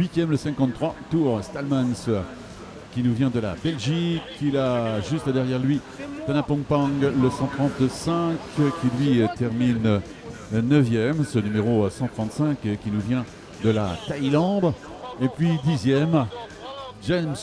8e le 53 tour. Stallmans qui nous vient de la Belgique. Il a juste derrière lui Tanapompang le 135 qui lui termine 9e. Ce numéro 135 qui nous vient de la Thaïlande. Et puis 10e. James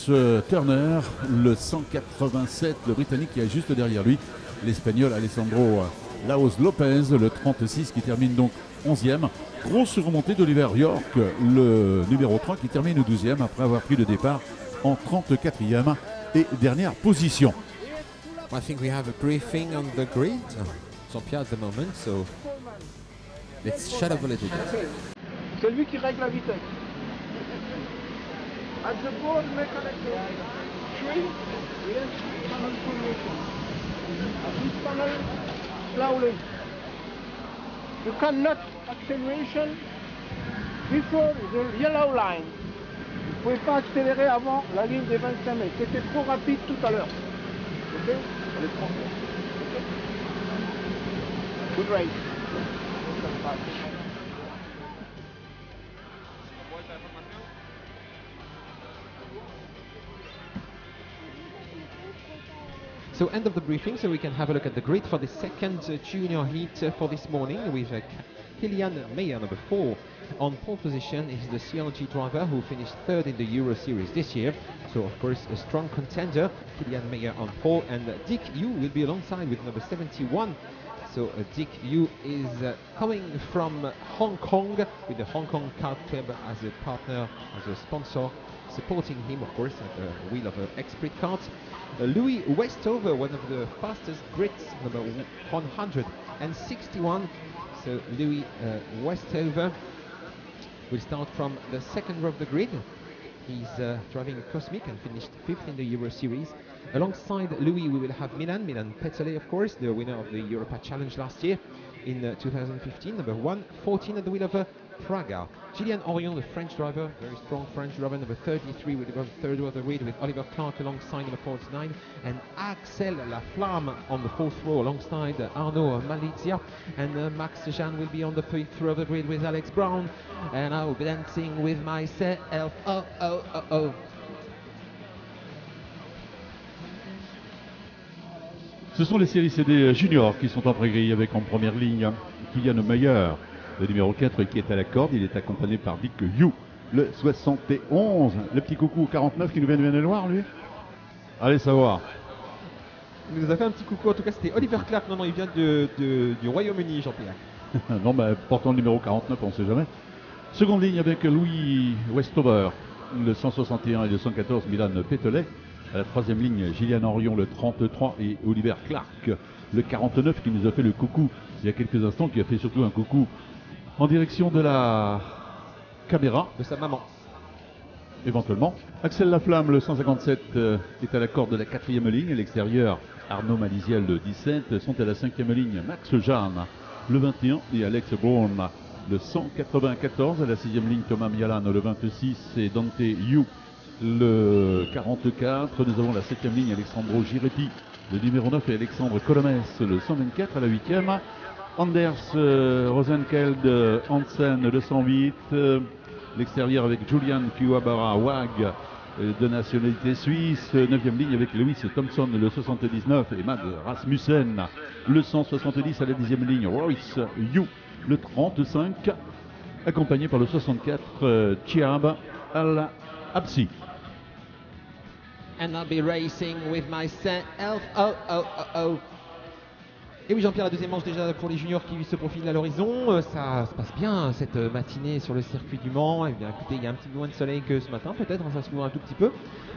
Turner, le 187, le Britannique qui est juste derrière lui. L'Espagnol Alessandro Laos Lopez, le 36 qui termine donc 11e. Grosse remontée d'Oliver York, le numéro 3 qui termine 12e après avoir pris le départ en 34e et dernière position. I think we have a briefing on the grid, Jean-Pierre, at the moment, so let's shut up a little bit. C'est lui qui règle la vitesse. At the board mechanical tree, yes, panel formation. At this panel, slowly. You cannot acceleration before the yellow line. Vous ne pouvez pas accélérer avant la ligne des 25 mètres. C'était trop rapide tout à l'heure. Ok? Allez, prends. Good race. So end of the briefing, so we can have a look at the grid for the second junior heat for this morning with Kilian Meyer, number 4, on pole position. He's the CLG driver who finished third in the Euro Series this year. So of course a strong contender, Kilian Meyer on pole, and Dick Yu will be alongside with number 71. So Dick Yu is coming from Hong Kong with the Hong Kong Kart Club as a partner, as a sponsor, supporting him of course at the wheel of Expert Karts. Louis Westover, one of the fastest Brits, number 161. So Louis Westover will start from the second row of the grid. He's driving a Cosmic and finished 5th in the Euro Series. Alongside Louis we will have Milan Petele, of course, the winner of the Europa Challenge last year in 2015, number 114 at the wheel of Praga. Gillian Orion, the French driver, very strong French driver, number 33 will go third row of the grid with Oliver Clark alongside number 49, and Axel Laflamme on the fourth row alongside Arnaud Malizia, and Max Jeanne will be on the fifth row of the grid with Alex Brown, and I'll be dancing with myself, oh, oh, oh, oh. Ce sont les séries CD juniors qui sont en pré-grille avec en première ligne Kylian Meyer, le numéro 4 qui est à la corde. Il est accompagné par Dick Yu, le 71. Le petit coucou 49 qui nous vient de Maine-et-Loire, lui. Allez savoir. Il nous a fait un petit coucou, en tout cas c'était Oliver Clark, non, il vient du Royaume-Uni, Jean-Pierre. Non, bah, portant le numéro 49, on ne sait jamais. Seconde ligne avec Louis Westover, le 161 et le 114, Milan Petelet. À la troisième ligne, Gillian Orion, le 33, et Oliver Clark, le 49, qui nous a fait le coucou il y a quelques instants, qui a fait surtout un coucou en direction de la caméra. De sa maman. Éventuellement. Axel Laflamme, le 157, est à la corde de la quatrième ligne. À l'extérieur, Arnaud Maliziel, le 17, sont à la cinquième ligne. Max Jeanne, le 21, et Alex Brown, le 194. À la sixième ligne, Thomas Mialan, le 26, et Dante Yu, le 44. Nous avons la septième ligne, Alexandro Giretti, le numéro 9, et Alexandre Colomès, le 124. À la huitième, Anders Rosenkeld Hansen, le 108. L'extérieur avec Julian Kiwabara Wag, de nationalité suisse. 9e ligne avec Lewis Thompson, le 79, et Mad Rasmussen, le 170. À la 10e ligne, Royce Yu, le 35, accompagné par le 64, Chiab Al-Absi. And I'll be racing with myself, oh, oh, oh, oh. Et oui, Jean-Pierre, la deuxième manche déjà pour les juniors qui se profilent à l'horizon. Ça se passe bien cette matinée sur le circuit du Mans. Eh bien, écoutez, il y a un petit peu moins de soleil que ce matin, peut-être, ça se couvre un tout petit peu.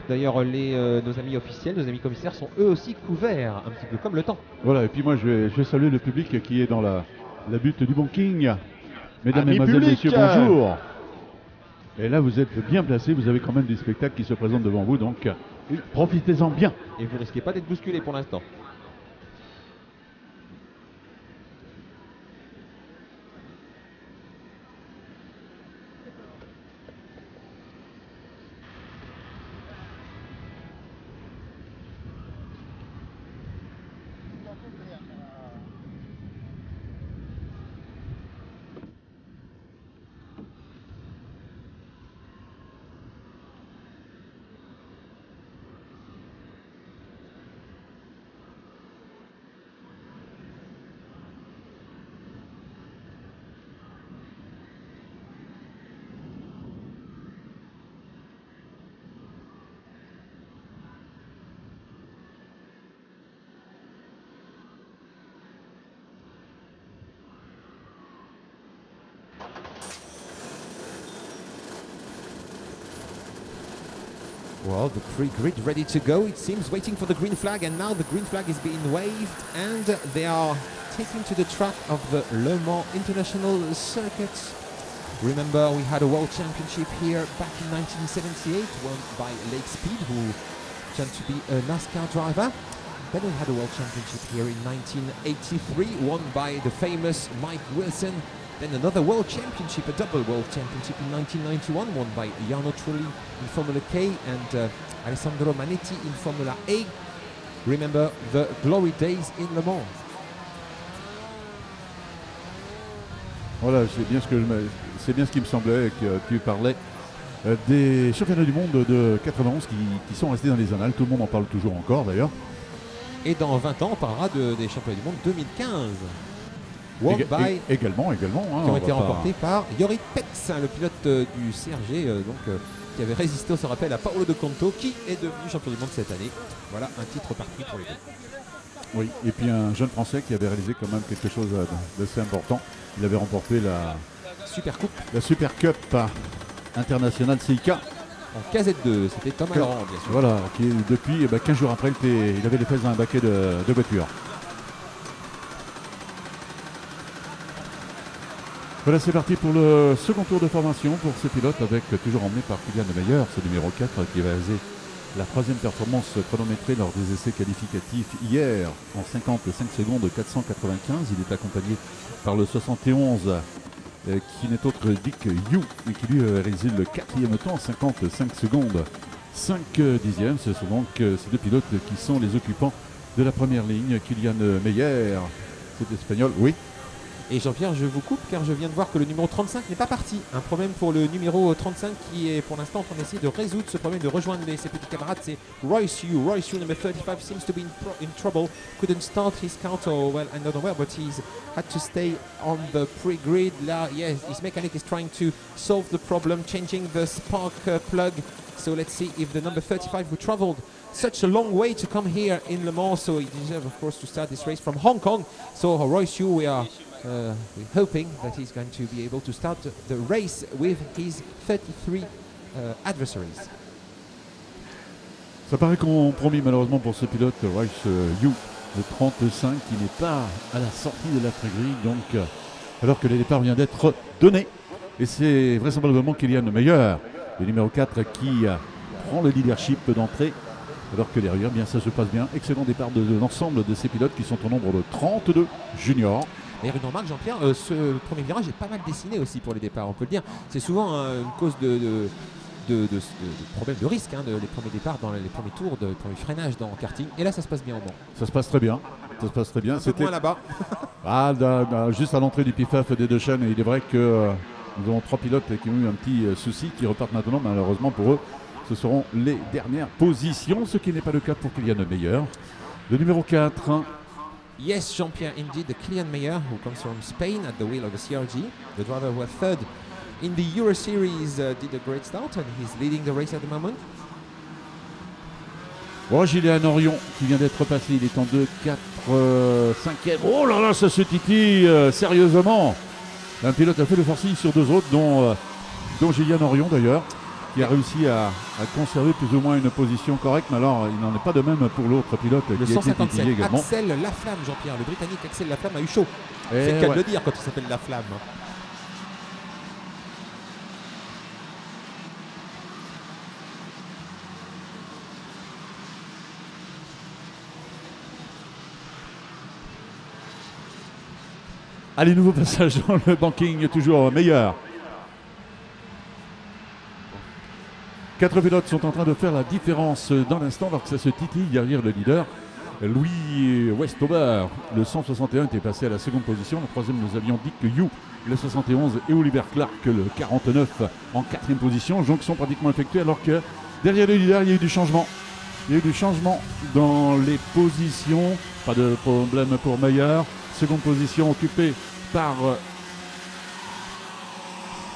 D'ailleurs, nos amis officiels, nos amis commissaires sont eux aussi couverts, un petit peu comme le temps. Voilà, et puis moi je vais saluer le public qui est dans la butte du Bon King. Mesdames, Amis mesdemoiselles, public, messieurs, bonjour. Et là, vous êtes bien placés, vous avez quand même des spectacles qui se présentent devant vous, donc profitez-en bien. Et vous risquez pas d'être bousculé pour l'instant. Well, the pre-grid ready to go, it seems, waiting for the green flag, and now the green flag is being waved, and they are taking to the track of the Le Mans International Circuit. Remember, we had a World Championship here back in 1978, won by Lake Speed, who turned to be a NASCAR driver. Then we had a World Championship here in 1983, won by the famous Mike Wilson. Then another World Championship, a double World Championship in 1991, won by Jarno Trulli in Formula K and Alessandro Manetti in Formula A. Remember the glory days in Le Mans. Voilà, c'est bien ce qui me semblait que tu parlais des championnats du monde de 91 qui sont restés dans les annales. Tout le monde en parle toujours encore d'ailleurs. Et dans 20 ans, on parlera des championnats du monde 2015. Également, qui ont été remportés par Jori Petz, le pilote du CRG, qui avait résisté, on se rappelle, à Paolo De Conto, qui est devenu champion du monde cette année. Voilà un titre parti pour les deux. Oui, et puis un jeune Français qui avait réalisé quand même quelque chose d'assez important. Il avait remporté la Super Cup internationale CIK. En KZ2, c'était Thomas Laurent, bien sûr. Voilà, qui depuis 15 jours après, il avait les fesses dans un baquet de voitures. Voilà, c'est parti pour le second tour de formation pour ce pilote, avec toujours emmené par Kylian Meyer, ce numéro 4 qui va réaliser la troisième performance chronométrée lors des essais qualificatifs hier en 55 secondes 495. Il est accompagné par le 71 qui n'est autre Dick Yu et qui lui a réalisé le quatrième temps en 55 secondes 5 dixièmes. Ce sont donc ces deux pilotes qui sont les occupants de la première ligne. Kylian Meyer, c'est espagnol, oui. Et Jean-Pierre, je vous coupe car je viens de voir que le numéro 35 n'est pas parti. Un problème pour le numéro 35 qui est pour l'instant en train d'essayer de résoudre ce problème, de rejoindre ses petits camarades. C'est Royce Yu. Royce Yu, number 35, seems to be in trouble. Couldn't start his car, well, I don't know where, but he's had to stay on the pre-grid. Là, yes, his mechanic is trying to solve the problem, changing the spark plug. So let's see if the number 35 who traveled such a long way to come here in Le Mans, so he deserves, of course, to start this race from Hong Kong. So Royce Yu, we're hoping that he's going to be able to start the race with his 33 adversaries. Ça paraît compromis malheureusement pour ce pilote Royce Yu, le 35, qui n'est pas à la sortie de la grille, donc alors que le départ vient d'être donné. Et c'est vraisemblablement Kylian Meyer, le numéro 4, qui prend le leadership d'entrée. Alors que derrière, bien, ça se passe bien. Excellent départ de l'ensemble de ces pilotes qui sont au nombre de 32 juniors. D'ailleurs, une remarque, Jean-Pierre, ce premier virage est pas mal dessiné aussi pour les départs, on peut le dire. C'est souvent une cause de problème de risque, les premiers départs dans les premiers tours, les premiers freinages dans le karting. Et là, ça se passe bien au Mans. Ça se passe très bien. Ça se passe très bien. C'était moins là-bas. Juste à l'entrée du PIFAF des deux chaînes. Il est vrai que nous avons 3 pilotes qui ont eu un petit souci, qui repartent maintenant, malheureusement pour eux. Ce seront les dernières positions, ce qui n'est pas le cas pour Kylian Meyer. Le numéro 4. Yes, Jean-Pierre, indeed, the Kylian Meyer, who comes from Spain at the wheel of the CRG. The driver who was third in the Euro Series did a great start and he's leading the race at the moment. Oh, Gillian Orion qui vient d'être passé, il est en 2, 4, 5e. Oh là là, ça se titille sérieusement. Un pilote a fait le forcing sur 2 autres, dont Gillian Orion d'ailleurs, qui a réussi à conserver plus ou moins une position correcte, mais alors il n'en est pas de même pour l'autre pilote le qui a été titillé également. Axel Laflamme, Jean-Pierre, le Britannique Axel Laflamme a eu chaud. C'est le cas de le dire quand il s'appelle Laflamme. Allez, nouveau passage dans le banking, toujours meilleur. 4 pilotes sont en train de faire la différence dans l'instant alors que ça se titille derrière le leader. Louis Westover, le 161, était passé à la seconde position. Le troisième, nous avions Dick Yu, le 71, et Oliver Clark, le 49, en 4e position. Jonction pratiquement effectuée alors que derrière le leader, il y a eu du changement. Il y a eu du changement dans les positions. Pas de problème pour Meyer. Seconde position occupée par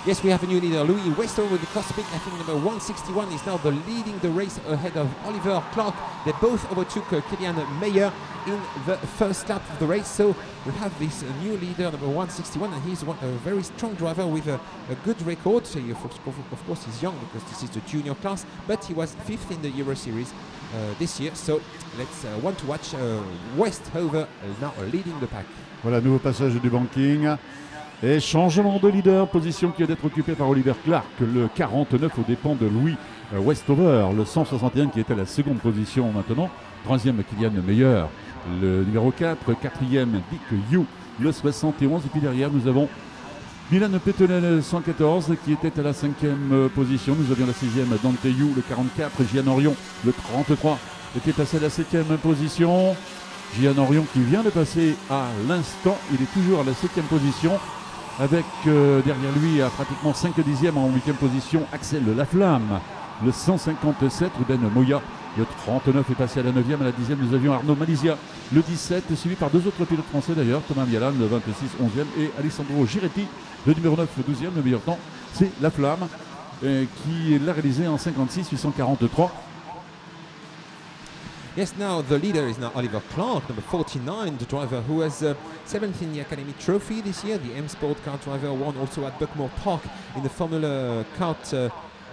Yes, we have a new leader, Louis Westover with the Cosmic. I think number 161 is now leading the race ahead of Oliver Clark. They both overtook Kilian Meyer in the first lap of the race. So we have this new leader, number 161, and he's a very strong driver with a good record. So of course, he's young because this is the junior class, but he was 5th in the Euro Series this year. So let's want to watch Westover now leading the pack. Voilà, nouveau passage du banking. Et changement de leader, position qui vient d'être occupée par Oliver Clark, le 49 aux dépens de Louis Westover, le 161 qui est à la seconde position maintenant. Troisième, Kilian Meyer, le numéro 4, quatrième, Dick Yu, le 71. Et puis derrière, nous avons Milan Petelet, le 114, qui était à la 5e position. Nous avions la 6e, Dante Yu, le 44, Gian Orion, le 33, était passé à la 7e position. Gian Orion qui vient de passer à l'instant, il est toujours à la 7e position. Avec derrière lui à pratiquement 5/10 en 8e position Axel Laflamme, le 157, Ruben Moya, le 39 est passé à la 9e, à la 10e nous avions Arnaud Malizia, le 17 suivi par 2 autres pilotes français d'ailleurs, Thomas Mialan le 26 11e et Alessandro Giretti le numéro 9 12e. Le meilleur temps c'est Laflamme qui l'a réalisé en 56 843. Yes, now the leader is now Oliver Clark, number 49, the driver who has 7th in the Academy Trophy this year. The M Sport car driver won also at Buckmore Park in the Formula Kart,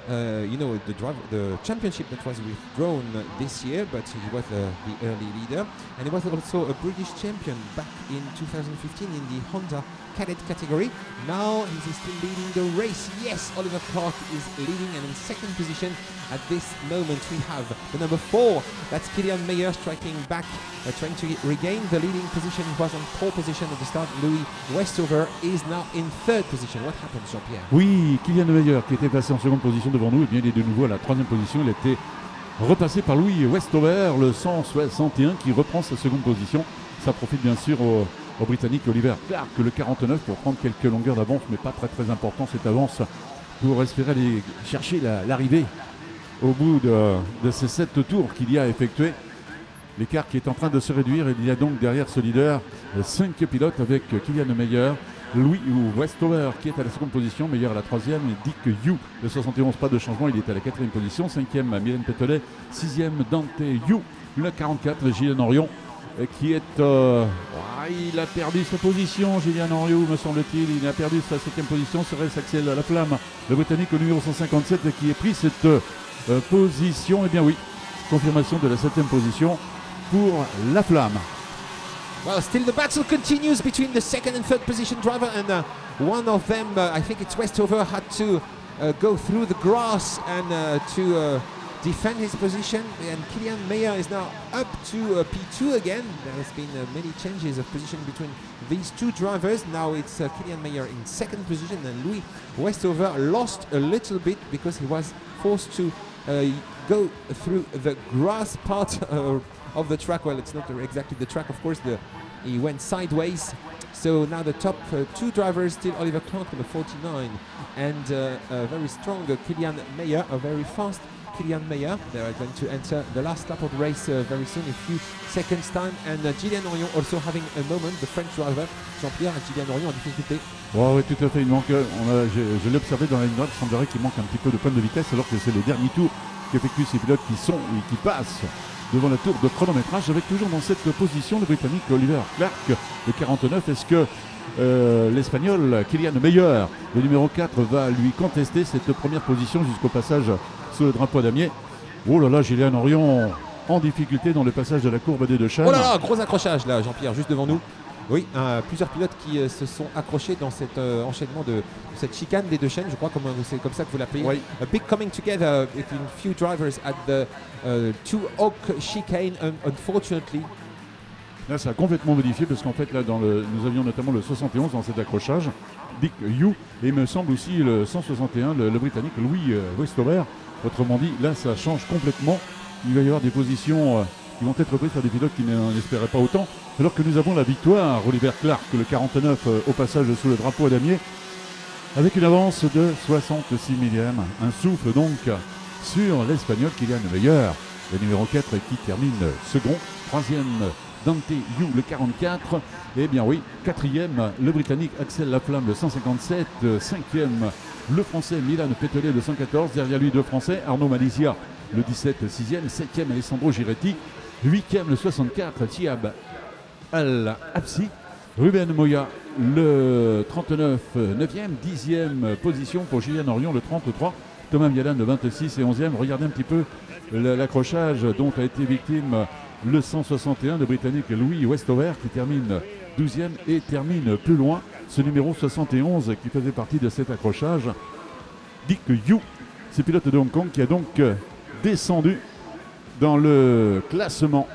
the championship that was withdrawn this year, but he was the early leader. And he was also a British champion back in 2015 in the Honda Cadet category. Now he's still leading the race. Yes, Oliver Clark is leading, and in second position at this moment we have the number 4. That's Kilian Meyer striking back, trying to regain the leading position. He was on pole position at the start. Louis Westover is now in third position. What happened, Jean-Pierre? Oui, Kilian Meyer qui était passé en seconde position devant nous, et bien il est de nouveau à la 3e position. Il était repassé par Louis Westover, le 161 qui reprend sa seconde position. Ça profite bien sûr au Britannique Oliver Clark, le 49, pour prendre quelques longueurs d'avance, mais pas très important cette avance pour espérer aller chercher l'arrivée au bout de ces 7 tours qu'il y a effectués. L'écart qui est en train de se réduire, il y a donc derrière ce leader 5 pilotes avec Kilian Meyer, Louis Westover qui est à la seconde position, Meyer à la 3e, et Dick Yu, le 71, pas de changement, il est à la 4e position, 5e Milan Petelet, 6e Dante Yu, le 44 Gian Orion qui est il a perdu sa position, Gian Orion me semble-t-il, il a perdu sa 7e position, serait Axel Laflamme, le Britannique au numéro 157 qui a pris cette position. Et bien oui, confirmation de la 7e position pour Laflamme. Well, still the battle continues between the second and third position driver, and one of them, I think it's Westover, had to go through the grass and to defend his position, and Kilian Meyer is now up to P2 again. There has been many changes of position between these two drivers. Now it's Kilian Meyer in second position, and Louis Westover lost a little bit because he was forced to go through the grass part of the track. Well, it's not exactly the track, of course, he went sideways. So now the top 2 drivers, still Oliver Clark, number 49, and a very strong Kilian Meyer, a very fast Kilian Meyer. They are going to enter the last lap of the race very soon, a few seconds time. And Gian Orion also having a moment, the French driver. Jean-Pierre, Gian Orion en difficulté. Oh, oui, tout à fait. Il manque, je l'ai observé dans la ligne droite, il semblerait qu'il manque un petit peu de pointe de vitesse, alors que c'est le dernier tour qu'effectuent ces pilotes qui passent devant la tour de chronométrage, avec toujours dans cette position le Britannique Oliver Clark, le 49. Est-ce que l'Espagnol Kilian Meyer, le numéro 4, va lui contester cette première position jusqu'au passage sous le drapeau damier? Oh là là, Gian Orion en difficulté dans le passage de la courbe des 2 chaînes. Oh là là, gros accrochage là, Jean-Pierre, juste devant nous. Oui, plusieurs pilotes qui se sont accrochés dans cet enchaînement de cette chicane des 2 chaînes, je crois, c'est comme ça que vous l'appelez. Oui. A big coming together between few drivers at the Two Oak chicane, unfortunately. Là, ça a complètement modifié parce qu'en fait, là, nous avions notamment le 71 dans cet accrochage, Dick Yu, et il me semble aussi le 161, le Britannique Louis Westover. Autrement dit, là, ça change complètement. Il va y avoir des positions qui vont être prises par des pilotes qui n'en espéraient pas autant. Alors que nous avons la victoire, Oliver Clark, le 49, au passage sous le drapeau à damier, avec une avance de 66 millièmes. Un souffle donc sur l'Espagnol Kilian Meyer, le numéro 4 qui termine second. 3e, Dante Yu, le 44. Et bien oui, 4e, le Britannique Axel Laflamme, le 157. 5e, Le français Milan Pételet, le 114. Derrière lui, deux français. Arnaud Malizia, le 17, 6e. 7e, Alessandro Giretti. 8e, le 64, Thiab Al-Absi. Ruben Moya, le 39, 9e. 10e position pour Julien Orion, le 33. Thomas Vialan, le 26 et 11e. Regardez un petit peu l'accrochage dont a été victime le 161, le Britannique Louis Westover, qui termine 12e et termine plus loin. Ce numéro 71 qui faisait partie de cet accrochage. Dick Yu, ce pilote de Hong Kong qui a donc descendu dans le classement